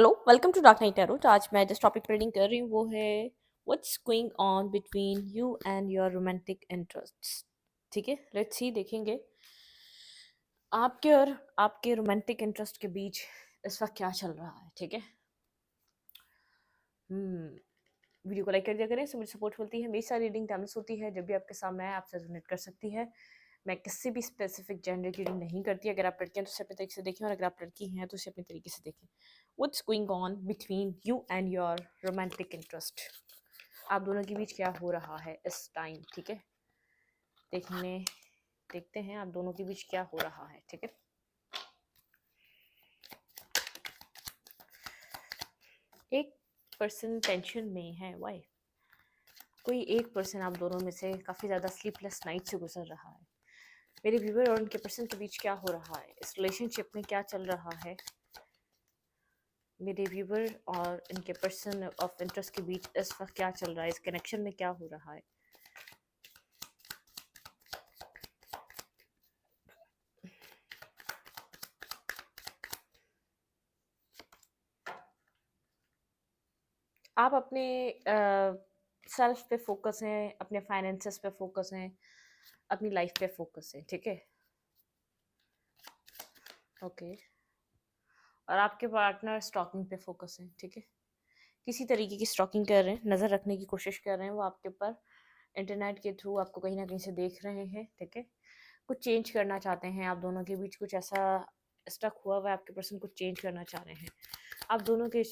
Hello, welcome to dark night tarot. तो आज मैं जिस टॉपिक पर रीडिंग कर रही हूँ वो है what's going on between you and your romantic interests. ठीक है, लेट्स सी, देखेंगे आपके और आपके रोमांटिक इंटरेस्ट के बीच इस वक्त क्या चल रहा है। ठीक है। वीडियो को लाइक कर दिया करें, इससे मुझे सपोर्ट मिलती है। मेरी सारी रीडिंग टाइमलेस होती है, जब भी आपके सामने आए आपसे रेजोनेट कर सकती है। मैं किसी भी स्पेसिफिक जेंडर की रीडिंग नहीं करती। अगर आप लड़के हैं तो उसे अपने तरीके से देखें, और अगर आप लड़की हैं तो उसे अपने तरीके से देखें। What's going on between you and your romantic interest. आप दोनों के बीच क्या हो रहा है इस टाइम। ठीक है, देखते हैं आप दोनों के बीच क्या हो रहा है। ठीक है, एक पर्सन टेंशन में है। वाई? कोई एक पर्सन आप दोनों में से काफ़ी ज़्यादा स्लीपलेस नाइट से गुजर रहा है। मेरे व्यूवर और उनके पर्सन के बीच क्या हो रहा है, इस रिलेशनशिप में क्या चल रहा है। मेरे व्यूवर और इनके पर्सन ऑफ इंटरेस्ट के बीच इस वक्त क्या चल रहा है, इस कनेक्शन में क्या हो रहा है। आप अपने सेल्फ पे फोकस हैं, अपने फाइनेंसेस पे फोकस हैं, अपनी लाइफ पे फोकस है। ठीक है, ओके। और आपके पार्टनर स्टॉकिंग पे फोकस है। ठीक है, किसी तरीके की स्टॉकिंग कर रहे हैं, नज़र रखने की कोशिश कर रहे हैं वो आपके ऊपर। इंटरनेट के थ्रू आपको कहीं ना कहीं से देख रहे हैं। ठीक है, कुछ चेंज करना चाहते हैं। आप दोनों के बीच कुछ ऐसा स्टक हुआ हुआ है, आपके पर्सन कुछ चेंज करना चाह रहे हैं। आप दोनों के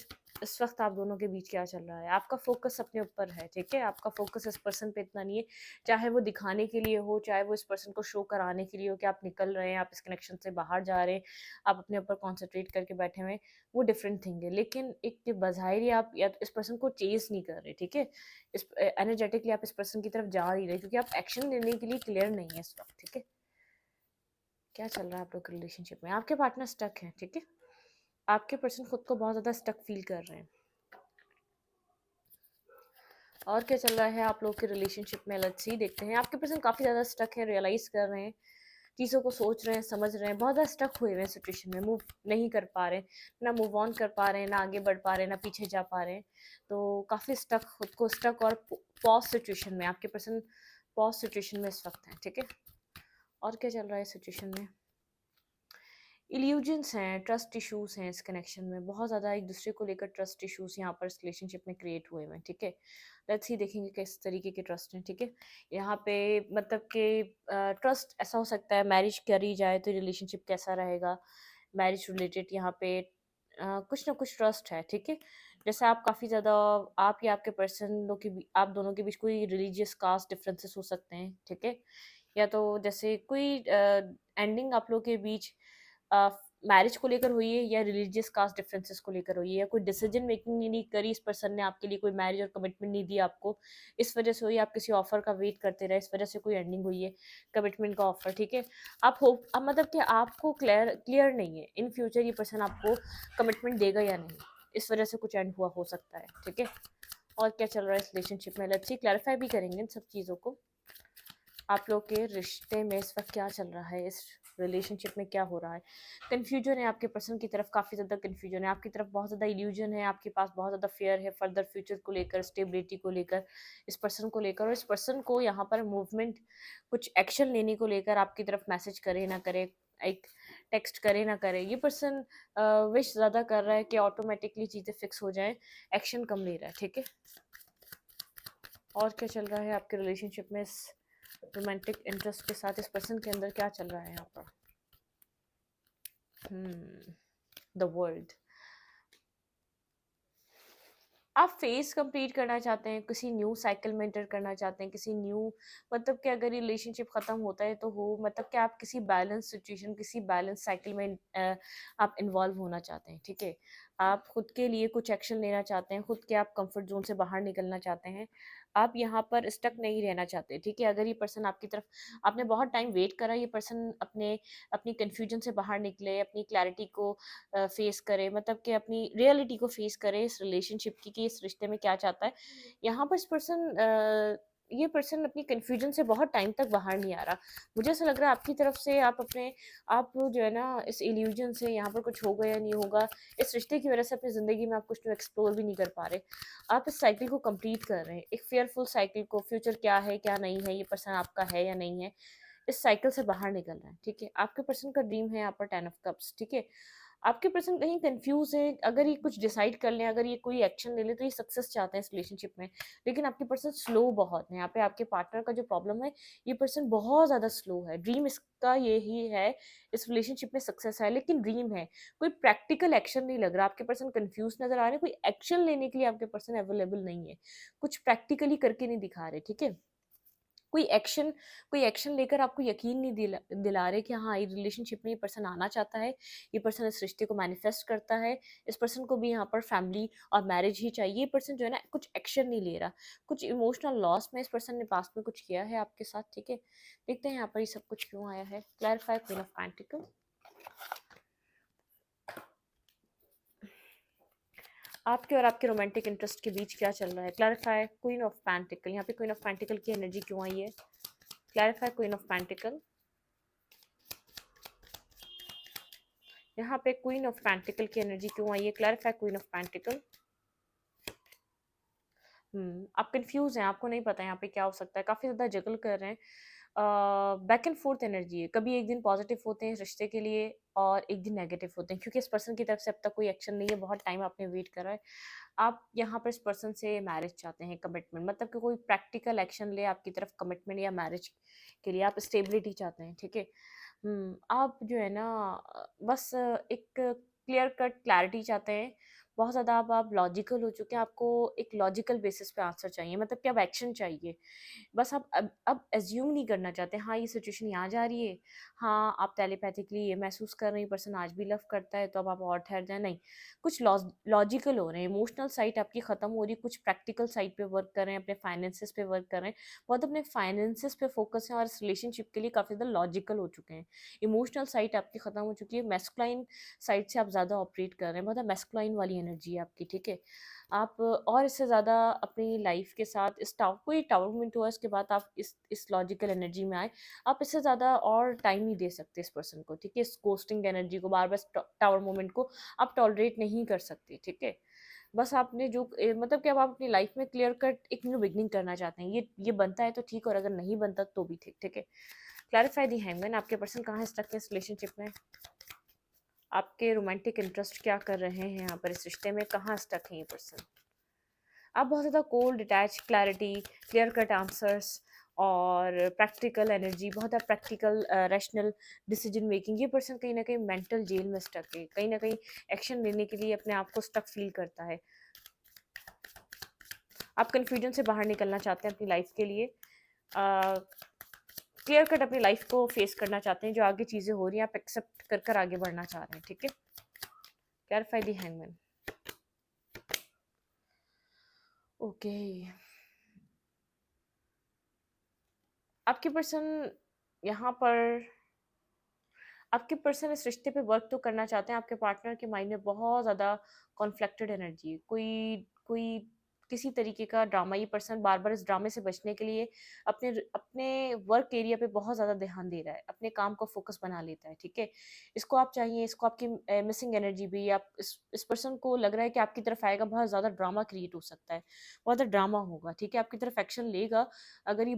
इस वक्त आप दोनों के बीच क्या चल रहा है। आपका फोकस अपने ऊपर है। ठीक है, आपका फोकस इस पर्सन पे इतना नहीं है, चाहे वो दिखाने के लिए हो, चाहे वो इस पर्सन को शो कराने के लिए हो कि आप निकल रहे हैं, आप इस कनेक्शन से बाहर जा रहे हैं, आप अपने ऊपर कॉन्सेंट्रेट करके बैठे हुए हैं, वो डिफरेंट थिंग है। लेकिन एक बाहर ही आप या तो इस पर्सन को चेज नहीं कर रहे। ठीक है, इस एनर्जेटिकली आप इस पर्सन की तरफ जा नहीं रहे, क्योंकि आप एक्शन लेने के लिए क्लियर नहीं है इस वक्त। ठीक है, क्या चल रहा है आप लोग के रिलेशनशिप में। आपके पार्टनर स्टक है। ठीक है, आपके पर्सन खुद को बहुत ज़्यादा स्टक फील कर रहे हैं। और क्या चल रहा है आप लोग के रिलेशनशिप में, लेट्स सी, देखते हैं। आपके पर्सन काफ़ी ज़्यादा स्टक है, रियलाइज कर रहे हैं, चीज़ों को सोच रहे हैं, समझ रहे हैं, बहुत ज़्यादा स्टक हुए हुए हैं सिचुएशन में, मूव नहीं कर पा रहे, ना मूव ऑन कर पा रहे हैं, ना आगे बढ़ पा रहे हैं, ना पीछे जा पा रहे हैं। तो काफ़ी स्टक, खुद को स्टक और पॉज सिचुएशन में आपके पर्सन पॉज सिचुएशन में इस वक्त हैं। ठीक है, और क्या चल रहा है सिचुएशन में। इल्यूजन्स हैं, ट्रस्ट इश्यूज हैं इस कनेक्शन में, बहुत ज़्यादा एक दूसरे को लेकर ट्रस्ट इश्यूज यहाँ पर इस रिलेशनशिप में क्रिएट हुए हैं। ठीक है, लेट्स ही देखेंगे किस तरीके के ट्रस्ट हैं। ठीक है, यहाँ पे मतलब कि ट्रस्ट ऐसा हो सकता है, मैरिज करी जाए तो रिलेशनशिप कैसा रहेगा, मैरिज रिलेटेड यहाँ पे कुछ ना कुछ ट्रस्ट है। ठीक है, जैसे आप काफ़ी ज़्यादा, आप या आपके पर्सन लोग के आप दोनों के बीच कोई रिलीजियस कास्ट डिफरेंसेस हो सकते हैं। ठीक है, या तो जैसे कोई एंडिंग आप लोग के बीच मैरिज को लेकर हुई है, या रिलीजियस कास्ट डिफरेंसेस को लेकर हुई है, या कोई डिसीजन मेकिंग नहीं करी इस पर्सन ने आपके लिए, कोई मैरिज और कमिटमेंट नहीं दी आपको, इस वजह से हुई। आप किसी ऑफर का वेट करते रहे, इस वजह से कोई एंडिंग हुई है, कमिटमेंट का ऑफर। ठीक है, आप होप, अब मतलब कि आपको क्लियर नहीं है इन फ्यूचर ये पर्सन आपको कमिटमेंट देगा या नहीं, इस वजह से कुछ एंड हुआ हो सकता है। ठीक है, और क्या चल रहा है इस रिलेशनशिप में, लेट्स सी, क्लैरिफाई भी करेंगे इन सब चीज़ों को। आप लोग के रिश्ते में इस वक्त क्या चल रहा है, इस रिलेशनशिप में क्या हो रहा है। कन्फ्यूजन है आपके पर्सन की तरफ, काफ़ी ज़्यादा कन्फ्यूजन है आपकी तरफ, बहुत ज़्यादा इल्यूजन है आपके पास, बहुत ज़्यादा फेयर है फर्दर फ्यूचर को लेकर, स्टेबिलिटी को लेकर, इस पर्सन को लेकर। और इस पर्सन को यहाँ पर मूवमेंट, कुछ एक्शन लेने को लेकर आपकी तरफ मैसेज करे ना करे, एक टेक्स्ट करे ना करे, ये पर्सन विश ज़्यादा कर रहा है कि ऑटोमेटिकली चीज़ें फिक्स हो जाएं, एक्शन कम ले रहा है। ठीक है, और क्या चल रहा है आपके रिलेशनशिप में, इस रोमांटिक इंटरेस्ट के साथ इस पर्सन के अंदर क्या चल रहा है यहाँ पर। द वर्ल्ड, आप फेज कंप्लीट करना चाहते हैं, किसी न्यू साइकिल में एंटर करना चाहते हैं, किसी न्यू, मतलब कि अगर रिलेशनशिप ख़त्म होता है तो हो, मतलब कि आप किसी बैलेंस सिचुएशन, किसी बैलेंस साइकिल में आप इन्वॉल्व होना चाहते हैं। ठीक है, आप खुद के लिए कुछ एक्शन लेना चाहते हैं, खुद के आप कंफर्ट जोन से बाहर निकलना चाहते हैं, आप यहाँ पर स्टक नहीं रहना चाहते। ठीक है, अगर ये पर्सन आपकी तरफ, आपने बहुत टाइम वेट करा, ये पर्सन अपनी कन्फ्यूजन से बाहर निकले, अपनी क्लैरिटी को फेस करे, मतलब कि अपनी रियलिटी को फेस करे इस रिलेशनशिप की, कि इस रिश्ते में क्या चाहता है। यहाँ पर इस पर्सन ये पर्सन अपनी कन्फ्यूजन से बहुत टाइम तक बाहर नहीं आ रहा। मुझे ऐसा लग रहा है आपकी तरफ से आप जो है ना इस इल्यूजन से यहाँ पर कुछ होगा या नहीं होगा, इस रिश्ते की वजह से अपनी ज़िंदगी में आप कुछ न्यू एक्सप्लोर भी नहीं कर पा रहे। आप इस साइकिल को कंप्लीट कर रहे हैं, एक फेयरफुल साइकिल को, फ्यूचर क्या है, क्या नहीं है, ये पर्सन आपका है या नहीं है, इस साइकिल से बाहर निकल रहा है, ठीक है? आपके पर्सन का ड्रीम है यहाँ पर 10 ऑफ कप्स, ठीक है? आपके पर्सन कहीं कन्फ्यूज़ है, अगर ये कुछ डिसाइड कर लें, अगर ये कोई एक्शन ले लें, तो ये सक्सेस चाहते हैं इस रिलेशनशिप में। लेकिन आपके पर्सन स्लो बहुत है, यहाँ पे आपके पार्टनर का जो प्रॉब्लम है, ये पर्सन बहुत ज़्यादा स्लो है। ड्रीम इसका यही है, इस रिलेशनशिप में सक्सेस है, लेकिन ड्रीम है। कोई प्रैक्टिकल एक्शन नहीं लग रहा, आपके पर्सन कन्फ्यूज़ नज़र आ रहे हैं, कोई एक्शन लेने के लिए आपके पर्सन अवेलेबल नहीं है। कुछ प्रैक्टिकली करके नहीं दिखा रहे, ठीक है? कोई एक्शन कोई एक्शन लेकर आपको यकीन नहीं दिला रहे कि हाँ, ये रिलेशनशिप में ये पर्सन आना चाहता है, ये पर्सन इस रिश्ते को मैनिफेस्ट करता है, इस पर्सन को भी यहाँ पर फैमिली और मैरिज ही चाहिए। ये पर्सन जो है ना कुछ एक्शन नहीं ले रहा, कुछ इमोशनल लॉस में इस पर्सन ने पास्ट में कुछ किया है आपके साथ, ठीक है? देखते हैं यहाँ पर ये सब कुछ क्यों आया है। Clarify queen of pentacle. आपके और आपके रोमांटिक इंटरेस्ट के बीच क्या चल रहा है? Clarify queen of pentacle. यहाँ पे क्वीन ऑफ पेंटिकल की एनर्जी क्यों आई है? Clarify queen of pentacle. यहाँ पे क्वीन ऑफ पेंटिकल की एनर्जी क्यों आई है? Clarify queen of pentacle. आप कंफ्यूज हैं, आपको नहीं पता यहाँ पे क्या हो सकता है, काफ़ी ज़्यादा जगल कर रहे हैं। बैक एंड फोर्थ एनर्जी है, कभी एक दिन पॉजिटिव होते हैं इस रिश्ते के लिए और एक दिन नेगेटिव होते हैं, क्योंकि इस पर्सन की तरफ से अब तक कोई एक्शन नहीं है, बहुत टाइम आपने वेट करा है। आप यहाँ पर इस पर्सन से मैरिज चाहते हैं, कमिटमेंट, मतलब कि कोई प्रैक्टिकल एक्शन ले आपकी तरफ कमिटमेंट या मैरिज के लिए, आप स्टेबिलिटी चाहते हैं, ठीक है? आप जो है ना बस एक क्लियर कट क्लैरिटी चाहते हैं। बहुत ज़्यादा अब आप लॉजिकल हो चुके हैं, आपको एक लॉजिकल बेसिस पे आंसर चाहिए, मतलब कि अब एक्शन चाहिए। बस आप अब एज़्यूम नहीं करना चाहते, हाँ, ये सिचुएशन यहाँ जा रही है, हाँ, आप टेलीपैथिकली ये महसूस कर रहे हैं, पर्सन आज भी लव करता है, तो अब आप और ठहर जाएँ, नहीं। कुछ लॉजिकल हो रहे हैं, इमोशनल साइड आपकी ख़त्म हो रही है, कुछ प्रैक्टिकल साइड पे वर्क कर रहे हैं, अपने फाइनेंसेस पे वर्क कर रहे हैं, बहुत अपने फाइनेंसेस पे फोकस है और इस रिलेशनशिप के लिए काफ़ी ज़्यादा लॉजिकल हो चुके हैं। इमोशनल साइड आपकी ख़त्म हो चुकी है, मैस्कुलाइन साइड से आप ज़्यादा ऑपरेट कर रहे हैं, मतलब मैस्कुलाइन वाली एनर्जी है आपकी, ठीक है? आप और इससे ज़्यादा अपनी लाइफ के साथ इस कोई टावर मोमेंट हुआ, इसके बाद आप इस लॉजिकल एनर्जी में आए। आप इससे ज़्यादा और टाइम नहीं दे सकते इस पर्सन को, ठीक है? इस घोस्टिंग एनर्जी को, बार-बार टावर मोमेंट को आप टॉलरेट नहीं कर सकते, ठीक है? बस आपने जो मतलब कि अब आप अपनी लाइफ में क्लियर कट एक न्यू बिगिनिंग करना चाहते हैं। ये बनता है तो ठीक, और अगर नहीं बनता तो भी ठीक, ठीक है? क्लैरिफाई दी हैंगमैन। आपके पर्सन कहाँ स्टक है इस रिलेशनशिप में? आपके रोमांटिक इंटरेस्ट क्या कर रहे हैं यहाँ पर इस रिश्ते में? कहाँ स्टक है ये पर्सन? आप बहुत ज़्यादा cold, detach, clarity, clear cut answers और प्रैक्टिकल एनर्जी, बहुत ज़्यादा प्रैक्टिकल रैशनल डिसीजन मेकिंग, ये पर्सन कहीं न कहीं मेंटल जेल में स्टक है। कहीं न कहीं एक्शन लेने के लिए अपने आप को स्टक फ़ील करता है। आप कन्फ्यूजन से बाहर निकलना चाहते हैं अपनी लाइफ़ के लिए। क्लियर कट अपनी लाइफ़ को फेस करना चाहते हैं, जो आगे चीज़ें हो रही हैं आप एक्सेप्ट कर कर आगे बढ़ना चाह रहे हैं, ठीक है? Clarify the hangman. ओके। आपके पर्सन यहाँ पर आपके पर्सन इस रिश्ते पे वर्क तो करना चाहते हैं, आपके पार्टनर के माइंड में बहुत ज़्यादा कॉन्फ्लिक्टेड एनर्जी है। कोई कोई किसी तरीके का ड्रामा, ये पर्सन बार-बार इस ड्रामे से बचने के लिए अपने वर्क एरिया पे बहुत ज़्यादा ध्यान दे रहा है, अपने काम को फ़ोकस बना लेता है, ठीक है? इसको आप चाहिए, इसको आपकी मिसिंग एनर्जी भी, आप इस पर्सन को लग रहा है कि आपकी तरफ आएगा, बहुत ज़्यादा ड्रामा क्रिएट हो सकता है, बहुत ज़्यादा ड्रामा होगा, ठीक है? आपकी तरफ एक्शन लेगा, अगर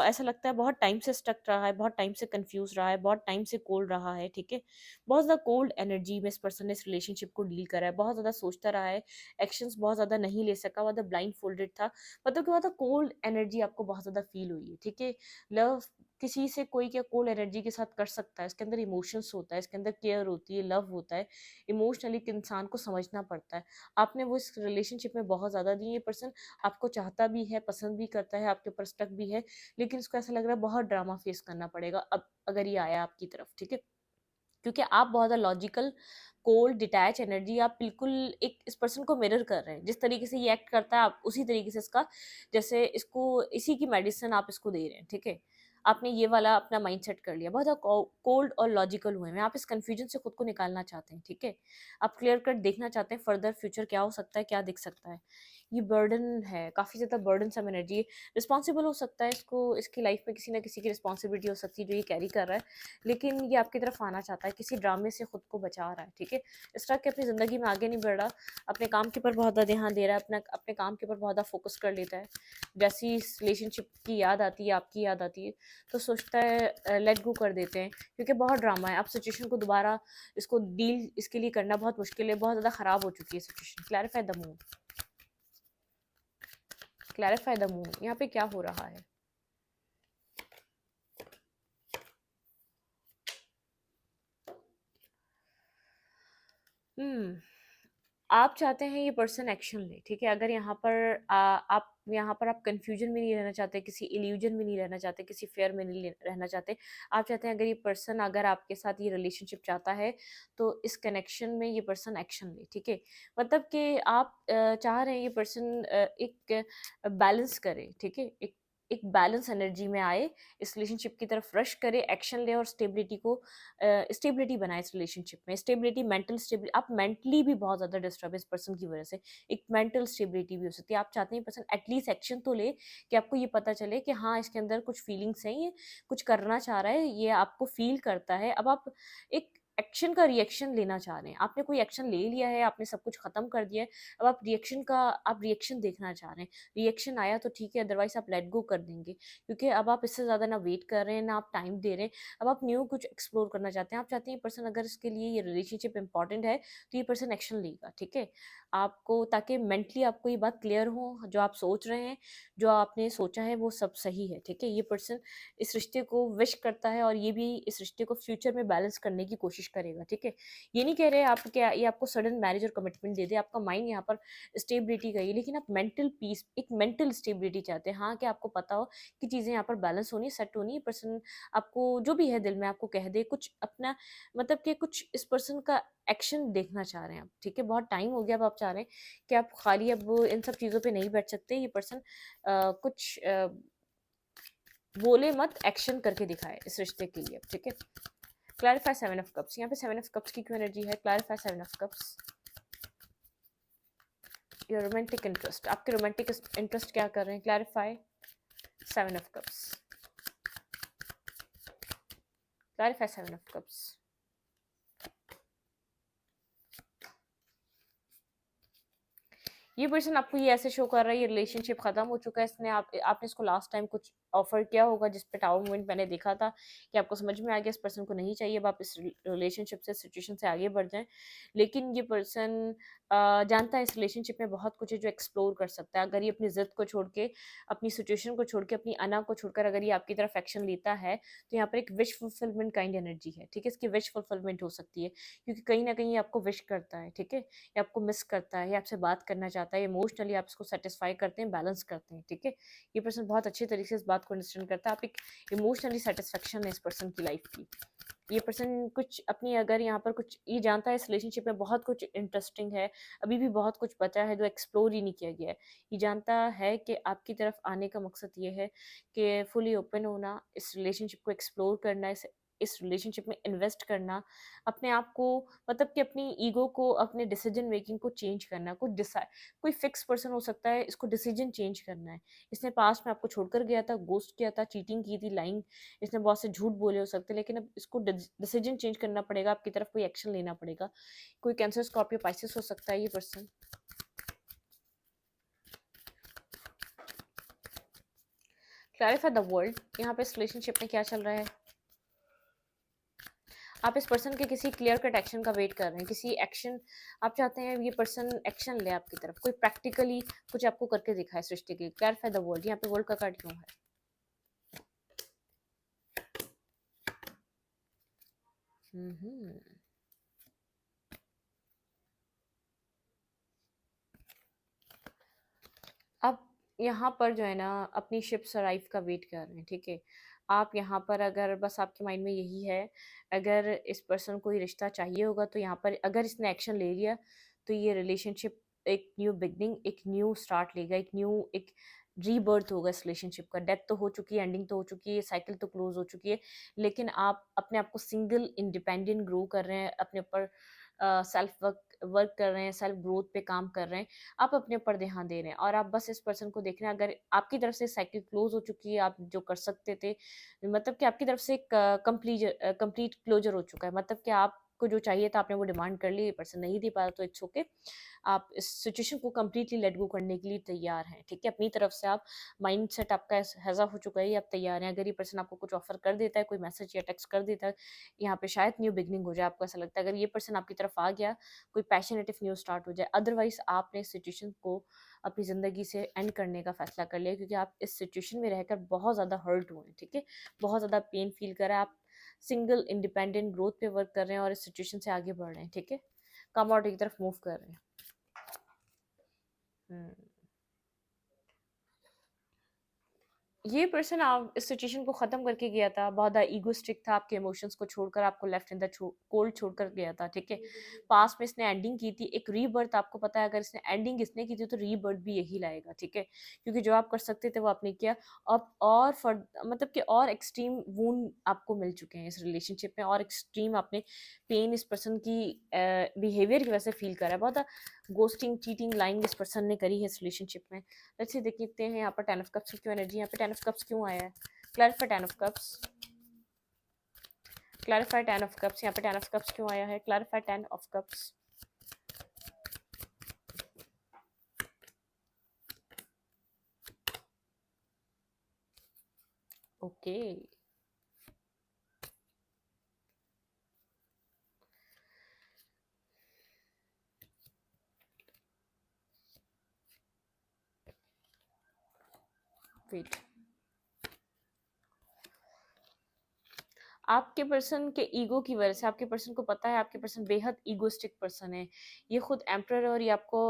ऐसा लगता है बहुत टाइम से स्टक रहा है, बहुत टाइम से कंफ्यूज रहा है, बहुत टाइम से कोल्ड रहा है, ठीक है? बहुत ज़्यादा कोल्ड एनर्जी में इस पर्सन ने इस रिलेशनशिप को डील करा है, बहुत ज़्यादा सोचता रहा है, एक्शंस बहुत ज़्यादा नहीं ले सका, बहुत ज़्यादा ब्लाइंड फोल्डेड था, मतलब कि बहुत ज़्यादा कोल्ड एनर्जी आपको बहुत ज़्यादा फील हुई है, ठीक है? लव किसी से कोई क्या कोल्ड एनर्जी के साथ कर सकता है, इसके अंदर इमोशंस होता है, इसके अंदर केयर होती है, लव होता है, इमोशनली एक इंसान को समझना पड़ता है। आपने वो इस रिलेशनशिप में बहुत ज़्यादा दी, ये पर्सन आपको चाहता भी है, पसंद भी करता है, आपके ऊपर स्टक भी है, लेकिन इसको ऐसा लग रहा है बहुत ड्रामा फेस करना पड़ेगा अब अगर ये आया आपकी तरफ, ठीक है? क्योंकि आप बहुत ज़्यादा लॉजिकल, कोल्ड, डिटैच एनर्जी, आप बिल्कुल एक इस पर्सन को मिरर कर रहे हैं। जिस तरीके से ये एक्ट करता है, आप उसी तरीके से इसका, जैसे इसको इसी की मेडिसिन आप इसको दे रहे हैं, ठीक है? आपने ये वाला अपना माइंडसेट कर लिया। बहुत ज़्यादा कोल्ड और लॉजिकल हुए हैं। आप इस कन्फ्यूजन से खुद को निकालना चाहते हैं, ठीक है? आप क्लियर कट देखना चाहते हैं फर्दर फ्यूचर क्या हो सकता है, क्या दिख सकता है। ये बर्डन है, काफ़ी ज़्यादा बर्डनसम एनर्जी है। रिस्पॉन्सिबल हो सकता है, इसको इसकी लाइफ में किसी ना किसी की रिस्पॉन्सिबिलिटी हो सकती है जो ये कैरी कर रहा है, लेकिन ये आपकी तरफ आना चाहता है, किसी ड्रामे से खुद को बचा रहा है, ठीक है। इस तरह के अपनी ज़िंदगी में आगे नहीं बढ़ रहा, अपने काम के ऊपर बहुत ज़्यादा ध्यान दे रहा है, अपना अपने काम के ऊपर बहुत ज़्यादा फोकस कर लेता है। जैसी इस रिलेशनशिप की याद आती है, आपकी याद आती है, तो सोचता है लेट गो कर देते हैं, क्योंकि बहुत ड्रामा है। अब सिचुएशन को दोबारा इसको डील इसके लिए करना बहुत मुश्किल है, बहुत ज़्यादा ख़राब हो चुकी है situation. Clarify the moon, clarify the moon, यहाँ पे क्या हो रहा है? हम्म आप चाहते हैं ये पर्सन एक्शन ले, ठीक है। अगर यहाँ पर आप कंफ्यूजन में नहीं रहना चाहते, किसी इल्यूजन में नहीं रहना चाहते, किसी फेयर में नहीं रहना चाहते। आप चाहते हैं अगर ये पर्सन अगर आपके साथ ये रिलेशनशिप चाहता है, तो इस कनेक्शन में ये पर्सन एक्शन ले, ठीक है। मतलब कि आप चाह रहे हैं ये पर्सन एक बैलेंस करे, ठीक है। एक बैलेंस एनर्जी में आए, इस रिलेशनशिप की तरफ रश करे, एक्शन ले और स्टेबिलिटी को स्टेबिलिटी बनाए इस रिलेशनशिप में। स्टेबिलिटी, मेंटल स्टेबिलिटी, आप मेंटली भी बहुत ज़्यादा डिस्टर्ब है इस पर्सन की वजह से, एक मेंटल स्टेबिलिटी भी हो सकती है। आप चाहते हैं पर्सन एटलीस्ट एक्शन तो ले, कि आपको ये पता चले कि हाँ, इसके अंदर कुछ फीलिंग्स हैं, ये कुछ करना चाह रहा है, ये आपको फील करता है। अब आप एक एक्शन का रिएक्शन लेना चाह रहे हैं, आपने कोई एक्शन ले लिया है, आपने सब कुछ खत्म कर दिया है, अब आप रिएक्शन देखना चाह रहे हैं। रिएक्शन आया तो ठीक है, अदरवाइज आप लेट गो कर देंगे, क्योंकि अब आप इससे ज़्यादा ना वेट कर रहे हैं, ना आप टाइम दे रहे हैं। अब आप न्यू कुछ एक्सप्लोर करना चाहते हैं, आप चाहते हैं पर्सन अगर इसके लिए ये रिलेशनशिप इंपॉर्टेंट है, तो ये पर्सन एक्शन लेगा, ठीक है। आपको, ताकि मेंटली आपको ये बात क्लियर हो, जो आप सोच रहे हैं, जो आपने सोचा है वो सब सही है, ठीक है। ये पर्सन इस रिश्ते को विश करता है, और ये भी इस रिश्ते को फ्यूचर में बैलेंस करने की कोशिश करेगा, ठीक है। ये नहीं कह रहे आप क्या ये आपको सडन मैरिज और कमिटमेंट दे दे, आपका माइंड यहाँ पर स्टेबिलिटी का ही, लेकिन आप मेंटल पीस, एक मेंटल स्टेबिलिटी चाहते हैं। हाँ, कि आपको पता हो कि चीज़ें यहाँ पर बैलेंस होनी, सेट होनी। पर्सन आपको जो भी है दिल में आपको कह दे कुछ अपना, मतलब कि कुछ इस पर्सन का एक्शन देखना चाह रहे हैं आप, ठीक है। बहुत टाइम हो गया, अब आप चाह रहे हैं कि आप खाली अब इन सब चीज़ों पे नहीं बैठ सकते। ये पर्सन कुछ बोले मत, एक्शन करके दिखाए इस रिश्ते के लिए, ठीक है। क्लैरिफाई सेवन ऑफ कप्स, यहाँ पे सेवन ऑफ कप्स की क्यों एनर्जी है? Clarify seven of cups, your romantic interest, आपके रोमांटिक इंटरेस्ट क्या कर रहे हैं? Clarify seven of cups, clarify seven of cups. ये पर्सन आपको ये ऐसे शो कर रहा है, ये रिलेशनशिप खत्म हो चुका है, इसने आपने इसको लास्ट टाइम कुछ ऑफर किया होगा, जिस पे टावर मूवमेंट मैंने देखा था, कि आपको समझ में आ गया इस पर्सन को नहीं चाहिए, अब आप इस रिलेशनशिप से, सिचुएशन से आगे बढ़ जाएं। लेकिन ये पर्सन जानता है इस रिलेशनशिप में बहुत कुछ है जो एक्सप्लोर कर सकता है। अगर ये अपनी जिद को छोड़ के, अपनी सिचुएशन को छोड़ के, अपनी अना को छोड़कर अगर ये आपकी तरफ एक्शन लेता है, तो यहाँ पर एक विश फुलफिलमेंट काइंड एनर्जी है, ठीक है। इसकी विश फुलफिलमेंट हो सकती है, क्योंकि कहीं ना कहीं ये आपको विश करता है, ठीक है। ये आपको मिस करता है, ये आपसे बात करना चाहता है, इमोशनली आप इसको सेटिस्फाई करते हैं, बैलेंस करते हैं, ठीक है। ये पर्सन बहुत अच्छे तरीके से इस बात को अंडरस्टैंड करता है। आप एक इमोशनली सेटिस्फेक्शन है इस पर्सन की लाइफ की। ये पर्सन कुछ अपनी, अगर यहाँ पर कुछ ये जानता है इस रिलेशनशिप में बहुत कुछ इंटरेस्टिंग है, अभी भी बहुत कुछ बचा है जो एक्सप्लोर ही नहीं किया गया है। ये जानता है कि आपकी तरफ आने का मकसद ये है कि फुली ओपन होना, इस रिलेशनशिप को एक्सप्लोर करना, इस रिलेशनशिप में इन्वेस्ट करना, अपने आप को, मतलब कि अपनी ईगो को, अपने डिसीजन मेकिंग को चेंज करना। कुछ डिसाइड, कोई फिक्स पर्सन हो सकता है, इसको डिसीजन चेंज करना है। इसने पास्ट में आपको छोड़कर गया था, गोस्ट किया था, चीटिंग की थी, लाइंग, इसने बहुत से झूठ बोले हो सकते हैं, लेकिन अब इसको डिसीजन चेंज करना पड़ेगा, आपकी तरफ कोई एक्शन लेना पड़ेगा। कोई कैंसर, स्कॉर्पियो, पाइसेस हो सकता है ये पर्सन। क्लैरिफाई द वर्ल्ड, यहाँ पे इस रिलेशनशिप में क्या चल रहा है? आप इस पर्सन के किसी क्लियर कट एक्शन का वेट कर रहे हैं, किसी एक्शन आप चाहते हैं ये पर्सन एक्शन ले आपकी तरफ, कोई प्रैक्टिकली कुछ आपको करके दिखाए सृष्टि के। क्लैरिफाई द वर्ल्ड, यहाँ पे वर्ल्ड का कार्ड क्यों है? हम्म अब यहाँ पर जो है ना, अपनी शिप्स अराइव का वेट कर रहे हैं, ठीक है। आप यहाँ पर, अगर बस आपके माइंड में यही है, अगर इस पर्सन को ये रिश्ता चाहिए होगा, तो यहाँ पर अगर इसने एक्शन ले लिया, तो ये रिलेशनशिप एक न्यू बिगनिंग, एक न्यू स्टार्ट लेगा, एक रीबर्थ होगा इस रिलेशनशिप का। डेथ तो हो चुकी है, एंडिंग तो हो चुकी है, साइकिल तो क्लोज हो चुकी है, लेकिन आप अपने आप को सिंगल इंडिपेंडेंट ग्रो कर रहे हैं, अपने ऊपर सेल्फ वर्क वर्क कर रहे हैं, सेल्फ ग्रोथ पे काम कर रहे हैं, आप अपने ऊपर ध्यान दे रहे हैं और आप बस इस पर्सन को देख रहे हैं। अगर आपकी तरफ से साइकिल क्लोज हो चुकी है, आप जो कर सकते थे, मतलब कि आपकी तरफ से एक कंप्लीट क्लोजर हो चुका है, मतलब कि आपको जो चाहिए था आपने वो डिमांड कर ली, ये पर्सन नहीं दे पाया तो इट्स ओके। आप इस सिचुएशन को कंप्लीटली लेट गो करने के लिए तैयार हैं, ठीक है? अपनी तरफ से आप माइंडसेट आपका ऐसा हो चुका है, ये आप तैयार हैं। अगर ये पर्सन आपको कुछ ऑफर कर देता है, कोई मैसेज या टेक्स्ट कर देता है, यहाँ पे शायद न्यू बिगनिंग हो जाए, आपको ऐसा लगता है। अगर ये पर्सन आपकी तरफ आ गया, कोई पैशनेटिव न्यू स्टार्ट हो जाए। अदरवाइज आपने इस सिचुएशन को अपनी ज़िंदगी से एंड करने का फैसला कर लिया, क्योंकि आप इस सिचुएशन में रहकर बहुत ज़्यादा हर्ट हुए हैं, ठीक है? बहुत ज़्यादा पेन फील कर रहे हैं, आप सिंगल इंडिपेंडेंट ग्रोथ पे वर्क कर रहे हैं और इस सिचुएशन से आगे बढ़ रहे हैं, ठीक है? कम आउट की तरफ मूव कर रहे हैं। हुँ। ये पर्सन आप इस सिचुएशन को ख़त्म करके गया था, बहुत ज़्यादा ईगोइस्टिक था, आपके इमोशंस को छोड़कर आपको लेफ्ट इन द कोल्ड छोड़कर गया था, ठीक है? पास्ट में इसने एंडिंग की थी, एक रीबर्थ आपको पता है, अगर इसने एंडिंग इसने की थी तो रीबर्थ भी यही लाएगा, ठीक है? क्योंकि जो आप कर सकते थे वो आपने किया। अब और मतलब कि और एक्सट्रीम वुंड आपको मिल चुके हैं इस रिलेशनशिप में, और एक्सट्रीम आपने पेन इस पर्सन की बिहेवियर की वजह से फील करा है। बहुत घोस्टिंग, चीटिंग, लाइंग इस पर्सन ने करी है इस रिलेशनशिप में। लेट्स सी देखते हैं यहाँ पर 10 ऑफ कप्स की क्यों एनर्जी, यहाँ पे 10 ऑफ कप्स क्यों आया है? Clarify 10 of cups, clarify 10 of cups, यहाँ पे 10 ऑफ कप्स क्यों आया है? Clarify 10 of cups. Okay, wait. आपके पर्सन के ईगो की वजह से, आपके पर्सन को पता है आपके पर्सन बेहद ईगोइस्टिक पर्सन है। ये खुद एम्परर और ये आपको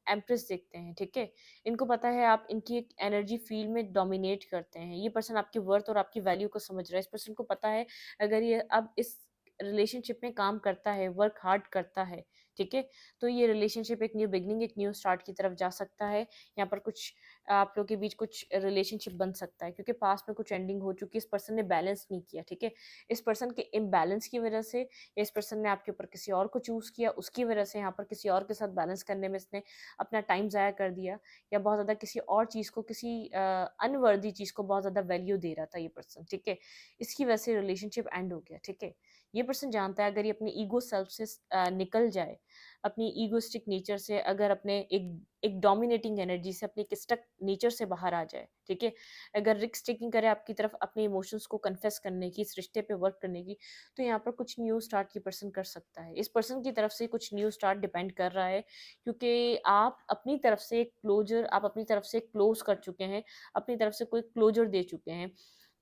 एम्प्रेस देखते हैं, ठीक है? इनको पता है आप इनकी एक एनर्जी फील्ड में डोमिनेट करते हैं। ये पर्सन आपकी वर्थ और आपकी वैल्यू को समझ रहा है। इस पर्सन को पता है अगर ये अब इस रिलेशनशिप में काम करता है, वर्क हार्ड करता है, ठीक है? तो ये रिलेशनशिप एक न्यू बिगिनिंग, एक न्यू स्टार्ट की तरफ जा सकता है। यहाँ पर कुछ आप लोग के बीच कुछ रिलेशनशिप बन सकता है, क्योंकि पास्ट में कुछ एंडिंग हो चुकी है। इस पर्सन ने बैलेंस नहीं किया, ठीक है? इस पर्सन के इम्बैलेंस की वजह से, या इस पर्सन ने आपके ऊपर किसी और को चूज़ किया, उसकी वजह से यहाँ पर किसी और के साथ बैलेंस करने में इसने अपना टाइम ज़ाया कर दिया, या बहुत ज़्यादा किसी और चीज़ को, किसी अनवर्दी चीज़ को बहुत ज़्यादा वैल्यू दे रहा था ये पर्सन, ठीक है? इसकी वजह से रिलेशनशिप एंड हो गया, ठीक है? ये पर्सन जानता है अगर ये अपनी ईगो सेल्फ से निकल जाए, अपनी ईगोइस्टिक नेचर से, अगर अपने एक डोमिनेटिंग एनर्जी से, अपने एक स्टक नेचर से बाहर आ जाए, ठीक है? अगर रिस्क टेकिंग करे आपकी तरफ अपने इमोशंस को कन्फेस करने की, इस रिश्ते पे वर्क करने की, तो यहाँ पर कुछ न्यू स्टार्ट ये पर्सन कर सकता है। इस पर्सन की तरफ से कुछ न्यू स्टार्ट डिपेंड कर रहा है, क्योंकि आप अपनी तरफ से एक क्लोजर, आप अपनी तरफ से क्लोज कर चुके हैं, अपनी तरफ से कोई क्लोजर दे चुके हैं।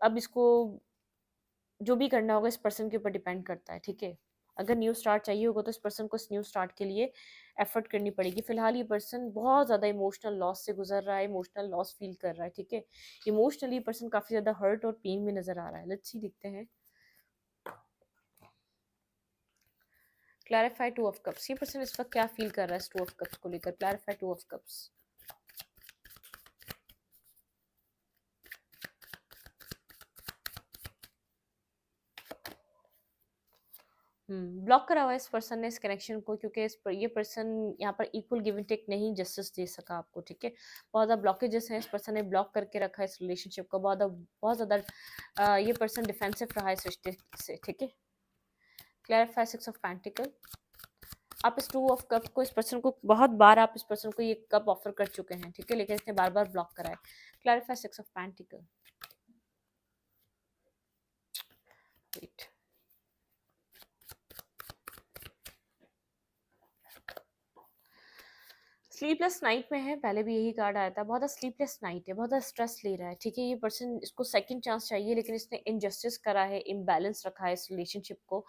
अब इसको जो भी करना होगा इस पर्सन के ऊपर डिपेंड करता है, ठीक है? अगर न्यू स्टार्ट चाहिए होगा तो इस पर्सन को इस न्यू स्टार्ट के लिए एफर्ट करनी पड़ेगी। फिलहाल ये पर्सन बहुत ज़्यादा इमोशनल लॉस से गुजर रहा है, इमोशनल लॉस फील कर रहा है, ठीक है? इमोशनली पर्सन काफ़ी ज़्यादा हर्ट और पेन में नज़र आ रहा है। लेट्स सी देखते हैं। क्लैरिफाई 2 ऑफ कप्स, ये पर्सन इस वक्त क्या फील कर रहा है इस 2 ऑफ कप्स को लेकर? Clarify 2 of cups. ब्लॉक करा हुआ है इस पर्सन ने इस कनेक्शन को, क्योंकि ये पर्सन यहाँ पर इक्वल गिव एंड टेक नहीं जस्टिस दे सका आपको, ठीक है? बहुत ज़्यादा ब्लॉकेजेस हैं, इस पर्सन ने ब्लॉक करके रखा है इस रिलेशनशिप को। बहुत ज़्यादा ये पर्सन डिफेंसिव रहा है इस रिश्ते से, ठीक है? Clarify 6 of pentacle. आप इस 2 ऑफ कप को, इस पर्सन को बहुत बार आप इस पर्सन को ये कप ऑफर कर चुके हैं, ठीक है? लेकिन इसने बार बार ब्लॉक करा है। Clarify 6 of pentacle. Wait, sleepless night में है, पहले भी यही कार्ड आया था। बहुत ज़्यादा स्लीपलेस नाइट है, बहुत ज़्यादा स्ट्रेस ले रहा है, ठीक है? ये पर्सन, इसको सेकंड चांस चाहिए, लेकिन इसने इनजस्टिस करा है, इम्बैलेंस रखा है इस रिलेशनशिप को,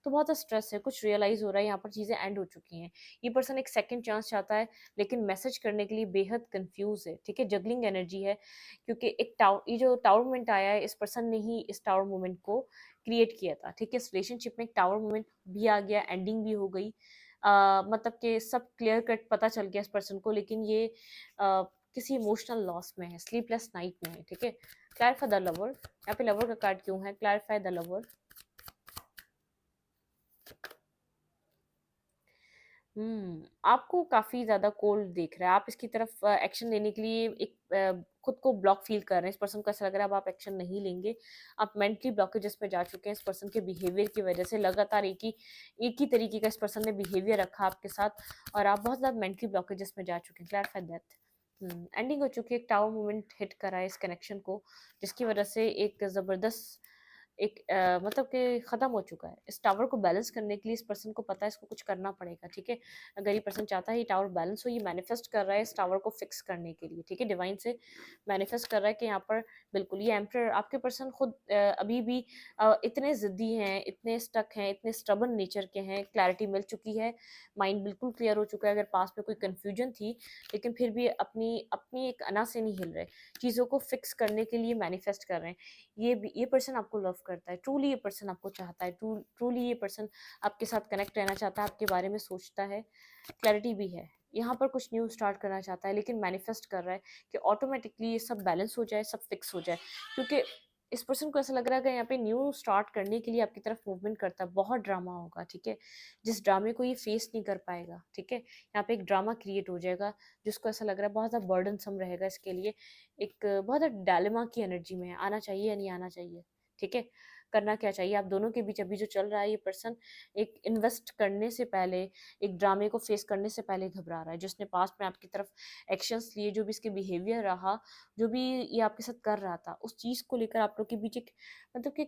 तो बहुत ज़्यादा स्ट्रेस है। कुछ रियलाइज़ हो रहा है, यहाँ पर चीज़ें एंड हो चुकी हैं। ये पर्सन एक सेकंड चांस चाहता है, लेकिन मैसेज करने के लिए बेहद कन्फ्यूज़ है, ठीक है? जगलिंग एनर्जी है, क्योंकि एक टावर, ये जो टावर मोमेंट आया है, इस पर्सन ने ही इस टावर मोमेंट को क्रिएट किया था, ठीक है? इस रिलेशनशिप में एक टावर मोमेंट भी आ गया, एंडिंग भी हो गई। मतलब कि सब क्लियर कट पता चल गया इस पर्सन को, लेकिन ये किसी इमोशनल लॉस में है, स्लीपलेस नाइट में है, ठीक है? क्लैरिफाई द लवर, यहाँ पे लवर का कार्ड क्यों है? Clarify the lover. आपको काफ़ी ज़्यादा कोल्ड दिख रहा है। आप इसकी तरफ एक्शन लेने के लिए एक खुद को ब्लॉक फ़ील कर रहे हैं। इस पर्सन को ऐसा लग रहा है अब आप एक्शन नहीं लेंगे। आप मेंटली ब्लॉकेजेस में जा चुके हैं इस पर्सन के बिहेवियर की वज़ह से। लगातार एक ही तरीके का इस पर्सन ने बिहेवियर रखा आपके साथ और आप बहुत ज़्यादा मेंटली ब्लॉकेजेस में जा चुके हैं। Clarify that. एंडिंग हो चुकी है। एक टावर मोमेंट हिट करा है इस कनेक्शन को, जिसकी वज़ह से एक ज़बरदस्त एक मतलब कि ख़त्म हो चुका है। इस टावर को बैलेंस करने के लिए इस पर्सन को पता है इसको कुछ करना पड़ेगा, ठीक है? अगर ये पर्सन चाहता है ये टावर बैलेंस हो, ये मैनिफेस्ट कर रहा है इस टावर को फिक्स करने के लिए, ठीक है? डिवाइन से मैनिफेस्ट कर रहा है कि यहाँ पर बिल्कुल ये एम्परर आपके पर्सन खुद अभी भी इतने ज़िद्दी हैं, इतने स्टक हैं, इतने स्टबर्न नेचर के हैं, क्लैरिटी मिल चुकी है, माइंड बिल्कुल क्लियर हो चुका है। अगर पास्ट में कोई कन्फ्यूजन थी, लेकिन फिर भी अपनी अपनी एक अना से नहीं हिल रहे, चीज़ों को फिक्स करने के लिए मैनिफेस्ट कर रहे हैं। ये पर्सन आपको लव करता है, ट्रूली ये पर्सन आपको चाहता है, ट्रूली ये पर्सन आपके साथ कनेक्ट रहना चाहता है, आपके बारे में सोचता है, क्लैरिटी भी है। यहाँ पर कुछ न्यू स्टार्ट करना चाहता है, लेकिन मैनिफेस्ट कर रहा है कि ऑटोमेटिकली ये सब बैलेंस हो जाए, सब फिक्स हो जाए, क्योंकि इस पर्सन को ऐसा लग रहा है कि यहाँ पे न्यू स्टार्ट करने के लिए आपकी तरफ मूवमेंट करता है। बहुत ड्रामा होगा, ठीक है? जिस ड्रामे को ये फेस नहीं कर पाएगा, ठीक है? यहाँ पे एक ड्रामा क्रिएट हो जाएगा, जिसको ऐसा लग रहा है बहुत ज़्यादा बर्डनसम रहेगा इसके लिए। एक बहुत डायलेमा की एनर्जी में है, आना चाहिए या नहीं आना चाहिए, ठीक है? करना क्या चाहिए? आप दोनों के बीच अभी जो चल रहा है, ये पर्सन एक इन्वेस्ट करने से पहले, एक ड्रामे को फेस करने से पहले घबरा रहा है। जिसने पास्ट में आपकी तरफ एक्शंस लिए, जो भी इसके बिहेवियर रहा, जो भी ये आपके साथ कर रहा था, उस चीज़ को लेकर आप लोग के बीच एक मतलब कि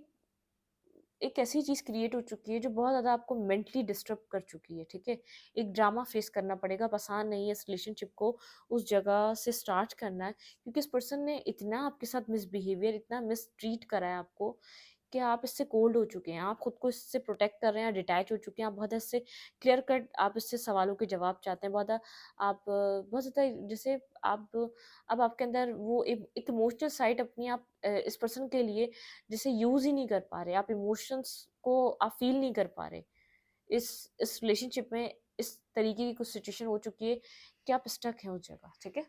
एक ऐसी चीज़ क्रिएट हो चुकी है जो बहुत ज़्यादा आपको मेंटली डिस्टर्ब कर चुकी है, ठीक है? एक ड्रामा फेस करना पड़ेगा, अब आसान नहीं है इस रिलेशनशिप को उस जगह से स्टार्ट करना है, क्योंकि इस पर्सन ने इतना आपके साथ मिसबिहेवियर, इतना मिसट्रीट करा है आपको कि आप इससे कोल्ड हो चुके हैं। आप खुद को इससे प्रोटेक्ट कर रहे हैं, डिटैच हो चुके हैं। आप बहुत इससे क्लियर कट आप इससे सवालों के जवाब चाहते हैं। बहुत ज़्यादा जैसे आप अब आपके अंदर वो एक इमोशनल साइड अपनी आप इस पर्सन के लिए जिसे यूज़ ही नहीं कर पा रहे। आप इमोशंस को आप फ़ील नहीं कर पा रहे। इस रिलेशनशिप में इस तरीके की कुछ सिचुएशन हो चुकी है कि आप स्टक हैं उस जगह, ठीक है?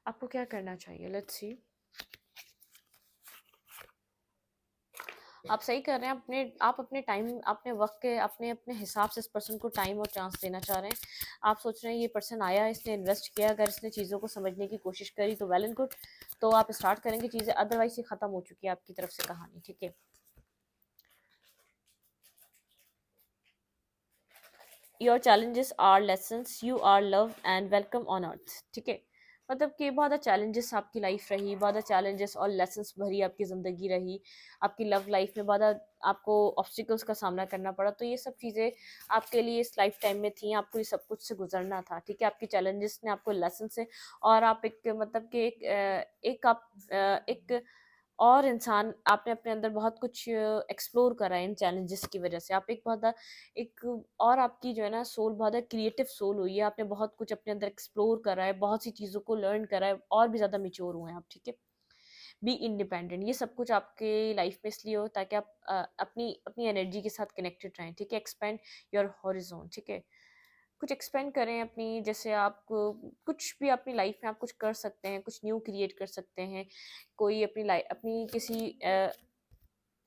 आपको क्या करना चाहिए? Let's see. आप सही कर रहे हैं। आप अपने टाइम, अपने वक्त के अपने अपने हिसाब से इस पर्सन को टाइम और चांस देना चाह रहे हैं। आप सोच रहे हैं ये पर्सन आया, इसने इन्वेस्ट किया, अगर इसने चीज़ों को समझने की कोशिश करी तो वेल एंड गुड, तो आप स्टार्ट करेंगे चीज़ें, अदरवाइज ये ख़त्म हो चुकी है आपकी तरफ से कहानी, ठीक है? Your challenges are lessons, you are love and welcome on earth, ठीक है? मतलब कि बहुत ज़्यादा चैलेंजेस आपकी लाइफ रही, बहुत ज़्यादा चैलेंजेस और लेसन्स भरी आपकी ज़िंदगी रही, आपकी लव लाइफ में बहुत ज़्यादा आपको ऑब्स्टिकल्स का सामना करना पड़ा, तो ये सब चीज़ें आपके लिए इस लाइफ टाइम में थी, आपको ये सब कुछ से गुजरना था, ठीक है? आपके चैलेंजेस ने आपको लेसन से और आप एक मतलब कि एक और इंसान आपने अपने अंदर बहुत कुछ एक्सप्लोर करा है इन चैलेंजेस की वजह से। आप एक बहुत एक और आपकी जो है ना सोल बहुत ज़्यादा क्रिएटिव सोल हुई है। आपने बहुत कुछ अपने अंदर एक्सप्लोर करा है, बहुत सी चीज़ों को लर्न करा है और भी ज़्यादा मैच्योर हुए हैं आप, ठीक है? बी इंडिपेंडेंट, ये सब कुछ आपके लाइफ में इसलिए हो ताकि आप अपनी अपनी एनर्जी के साथ कनेक्टेड रहें, ठीक है? एक्सपेंड योर हॉरिज़ॉन, ठीक है? कुछ एक्सपेंड करें अपनी, जैसे आप कुछ भी अपनी लाइफ में आप कुछ कर सकते हैं, कुछ न्यू क्रिएट कर सकते हैं। कोई अपनी लाइफ अपनी किसी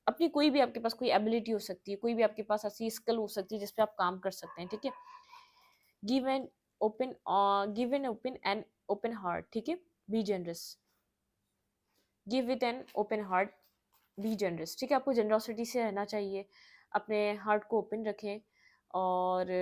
अपनी कोई भी आपके पास कोई एबिलिटी हो सकती है, कोई भी आपके पास ऐसी स्किल हो सकती है जिस पे आप काम कर सकते हैं, ठीक है? Give an give an open and open heart, ठीक है? B generous, give with an open heart, B generous, ठीक है? आपको जनरosity से रहना चाहिए, अपने हार्ट को ओपन रखें और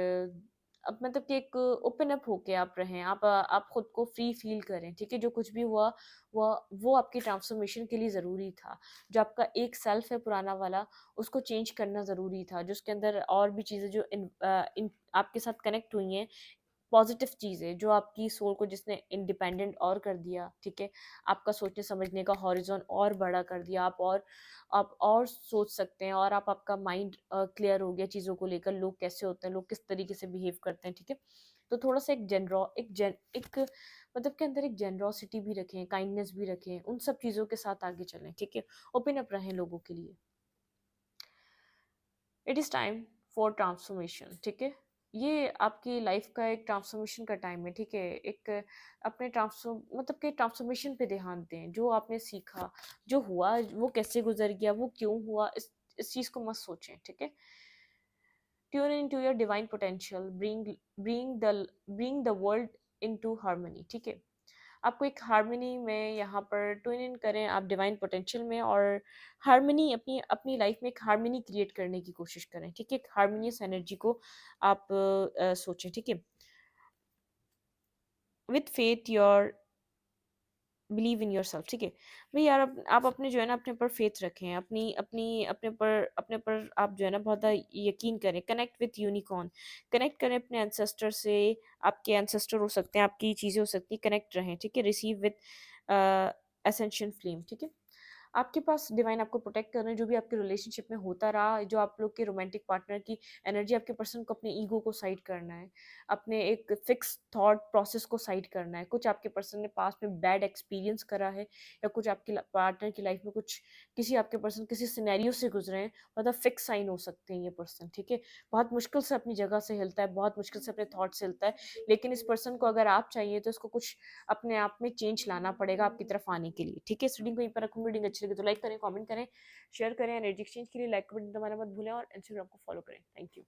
अब मतलब कि एक ओपन अप होके आप रहें, आप खुद को फ्री फील करें, ठीक है? जो कुछ भी हुआ वो आपकी ट्रांसफॉर्मेशन के लिए ज़रूरी था। जो आपका एक सेल्फ है पुराना वाला, उसको चेंज करना ज़रूरी था। जो उसके अंदर और भी चीज़ें जो इन आपके साथ कनेक्ट हुई हैं, पॉजिटिव चीज़ें जो आपकी सोल को जिसने इंडिपेंडेंट और कर दिया, ठीक है? आपका सोचने समझने का हॉरिज़ॉन और बड़ा कर दिया, आप और सोच सकते हैं और आपका माइंड क्लियर हो गया चीज़ों को लेकर, लोग कैसे होते हैं, लोग किस तरीके से बिहेव करते हैं, ठीक है? तो थोड़ा-सा एक मतलब के अंदर एक जेनरॉसिटी भी रखें, काइंडनेस भी रखें, उन सब चीज़ों के साथ आगे चलें, ठीक है? ओपन अप रहें लोगों के लिए। It is time for transformation, ठीक है? ये आपकी लाइफ का एक ट्रांसफॉर्मेशन का टाइम है, ठीक है? एक अपने मतलब कि ट्रांसफॉर्मेशन पे ध्यान दें, जो आपने सीखा, जो हुआ, वो कैसे गुज़र गया, वो क्यों हुआ, इस चीज़ को मत सोचें, ठीक है? Tune into your divine potential, bring the bring the world into harmony, ठीक है? आपको एक हार्मनी में यहाँ पर ट्यून इन करें आप डिवाइन पोटेंशियल में, और हार्मनी अपनी अपनी लाइफ में एक हार्मनी क्रिएट करने की कोशिश करें, ठीक है? एक हार्मोनियस एनर्जी को आप सोचें, ठीक है? With faith your believe in yourself, ठीक है? भई यार, आप अपने जो है ना अपने ऊपर फेथ रखें, अपनी अपनी अपने ऊपर आप जो है ना बहुत ज़्यादा यकीन करें, कनेक्ट विथ यूनिकॉर्न, कनेक्ट करें अपने एंसेस्टर से, आपके एंसेस्टर हो सकते हैं, आपकी चीज़ें हो सकती हैं, कनेक्ट रहें, ठीक है? रिसीव विथ एसेंशियल फ्लेम, ठीक है? आपके पास डिवाइन आपको प्रोटेक्ट कर रहे हैं, जो भी आपके रिलेशनशिप में होता रहा, जो आप लोग के रोमांटिक पार्टनर की एनर्जी, आपके पर्सन को अपने ईगो को साइड करना है, अपने एक फिक्स थॉट प्रोसेस को साइड करना है। कुछ आपके पर्सन ने पास्ट में बैड एक्सपीरियंस करा है, या कुछ आपके पार्टनर की लाइफ में कुछ किसी आपके पर्सन किसी सिनेरियो से गुजरे हैं, मतलब फिक्स साइन हो सकते हैं ये पर्सन, ठीक है? बहुत मुश्किल से अपनी जगह से हिलता है, बहुत मुश्किल से अपने थॉट से हिलता है, लेकिन इस पर्सन को अगर आप चाहिए तो इसको कुछ अपने आप में चेंज लाना पड़ेगा आपकी तरफ आने के लिए, ठीक है? इस रीडिंग को यहीं पर रखूँगी। रीडिंग अच्छी लगी तो लाइक करें, कमेंट करें, शेयर करें। एनर्जी एक्सचेंज के लिए लाइक का बटन दबाना मत भूलें, और इंस्टाग्राम को फॉलो करें। Thank you.